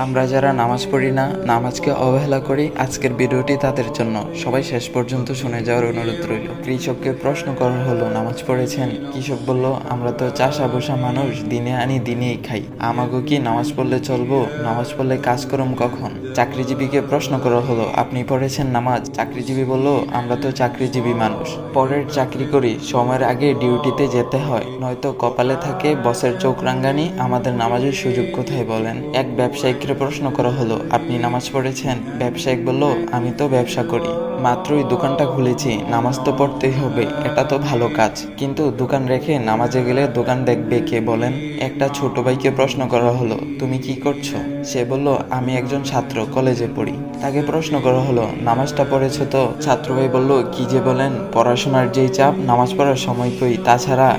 আমরা যারা নামাজ পড়ি না, নামাজকে অবহেলা করি, আজকের ভিডিওটি তাদের জন্য। সবাই শেষ পর্যন্ত শুনে যাওয়ার অনুরোধ রইল। কৃষককে প্রশ্ন করা হলো, নামাজ পড়েছেন? কৃষক বলল, আমরা তো চাষা বসা মানুষ, দিনে আনি দিনেই খাই, আমাগো কি নামাজ পড়লে চলবো? নামাজ পড়লে কাজ করম কখন? চাকরিজীবীকে প্রশ্ন করা হলো, আপনি পড়েছেন নামাজ? চাকরিজীবী বলল, আমরা তো চাকরিজীবী মানুষ, পরের চাকরি করি, সময়ের আগে ডিউটিতে যেতে হয়, নয়তো কপালে থাকে বসের চোখ রাঙ্গানি, আমাদের নামাজের সুযোগ কোথায় বলেন? এক ব্যবসায়িককে প্রশ্ন করা হলো, আপনি নামাজ পড়েছেন? ব্যবসায়িক বলল, আমি তো ব্যবসা করি, মাত্রই দোকানটা খুলেছি, নামাজ তো পড়তেই হবে, এটা তো ভালো কাজ, কিন্তু দোকান রেখে নামাজে গেলে দোকান দেখবে কে বলেন? একটা ছোট ভাইকে প্রশ্ন করা হলো, তুমি কি করছো? সে বলল, আমি একজন ছাত্র, কলেজে পড়ি। তাকে প্রশ্ন করা হলো, নামাজটা পড়েছো তো? ছাত্র ভাই বলল, কি যে বলেন, পড়াশোনার যেই চাপ, নামাজ পড়ার সময় কই, তাছাড়া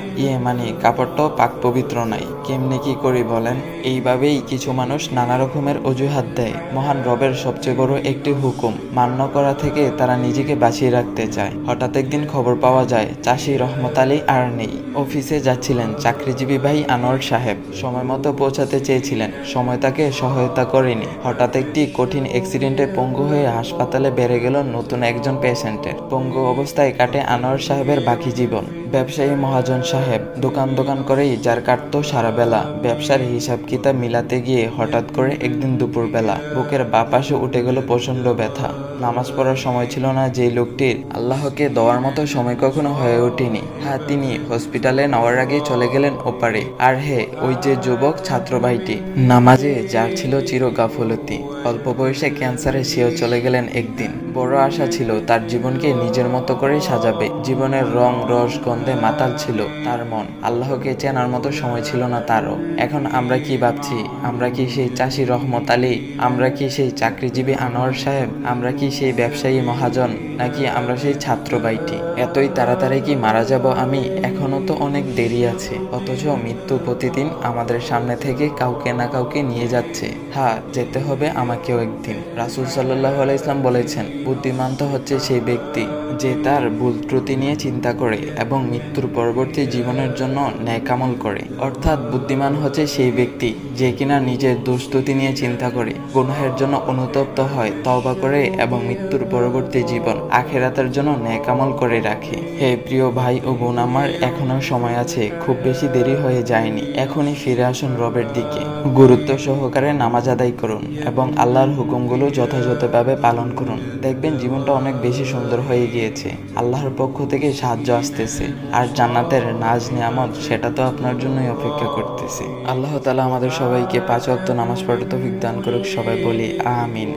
কাপড়টাও পাক পবিত্র নাই, কেমনে কি করি বলেন? এইভাবেই কিছু মানুষ নানা রকমের অজুহাত দেয়। মহান রবের সবচেয়ে বড় একটি হুকুম মান্য করা থেকে তারা নিজেকে বাঁচিয়ে রাখতে চায়। হঠাৎ একদিন খবর পাওয়া যায়, চাষি রহমত আলী আর নেই। অফিসে যাচ্ছিলেন চাকরিজীবী ভাই আনোয়ার সাহেব, সময় মতো পৌঁছাতে চেয়েছিলেন, সময় তাকে সহায়তা করেনি। হঠাৎ একটি কঠিন অ্যাক্সিডেন্টে পঙ্গু হয়ে হাসপাতালে বেড়ে গেল নতুন একজন পেশেন্টের। পঙ্গু অবস্থায় কাটে আনোয়ার সাহেবের বাকি জীবন। ব্যবসায়ী মহাজন সাহেব দোকান করেই যার কাটতো সারা বেলা। ব্যবসার হিসাব কিতাব মিলাতে গিয়ে হঠাৎ করে একদিন দুপুরবেলা বুকের বাঁ পাশে উঠে গেল প্রচন্ড ব্যথা। নামাজ পড়ার সময় ছিল না যেই লোকটির, আল্লাহকে দেওয়ার মতো সময় কখনো হয়ে ওঠেনি। হ্যাঁ, তিনি হসপিটালে নেওয়ার আগে চলে গেলেন ওপারে। আর হে, ওই যে যুবক ছাত্র ভাইটি, নামাজে যার ছিল চির গাফলতি, অল্প বয়সে ক্যান্সারে সেও চলে গেলেন একদিন। বড় আশা ছিল তার জীবনকে নিজের মতো করে সাজাবে। জীবনের রং রস গন্ধে মাতাল ছিল তার মন, আল্লাহকে চেনার মতো সময় ছিল না তারও। এখন আমরা কি ভাবছি? আমরা কি সেই চাষি রহমত আলী? আমরা কি সেই চাকরিজীবী আনোয়ার সাহেব? আমরা কি সেই ব্যবসায়ী মহাজন? নাকি আমরা সেই ছাত্র ভাইটি? এতই তাড়াতাড়ি কি মারা যাব আমি? এখনো তো অনেক দেরি আছে। অথচ মৃত্যু প্রতিদিন আমাদের সামনে থেকে কাউকে না কাউকে নিয়ে যাচ্ছে। হ্যাঁ, যেতে হবে আমাকেও একদিন। রাসূল সাল্লাল্লাহু আলাইহি ওয়াসাল্লাম বলেছেন, বুদ্ধিমান তো হচ্ছে সেই ব্যক্তি যে তার ভুল ত্রুটি নিয়ে চিন্তা করে এবং মৃত্যুর পরবর্তী জীবনের জন্য ন্যায় আমল করে। অর্থাৎ বুদ্ধিমান হচ্ছে সেই ব্যক্তি যে কিনা নিজের দোষ ত্রুটি নিয়ে চিন্তা করে, গুনাহের জন্য অনুতপ্ত হয়, তওবা করে এবং মৃত্যুর পরবর্তী জীবন আখিরাতের জন্য ন্যায় আমল করে রাখে। হে প্রিয় ভাই ও বোন আমার, এখনো সময় আছে, খুব বেশি দেরি হয়ে যায়নি। এখনই ফিরে আসুন রবের দিকে, গুরুত্ব সহকারে নামাজ আদায় করুন এবং আল্লাহর হুকুমগুলো যথাযথভাবে পালন করুন। দেখবেন জীবনটা অনেক বেশি সুন্দর হয়ে গিয়েছে। আল্লাহর পক্ষ থেকে সাহায্য আসতেছে, আর জান্নাতের নাজ নিয়ামত সেটা তো আপনার জন্যই অপেক্ষা করতেছে। আল্লাহ তাআলা আমাদের সবাইকে 5 ওয়াক্ত নামাজ পড়তে তৌফিক দান করুক। সবাই বলি আমিন।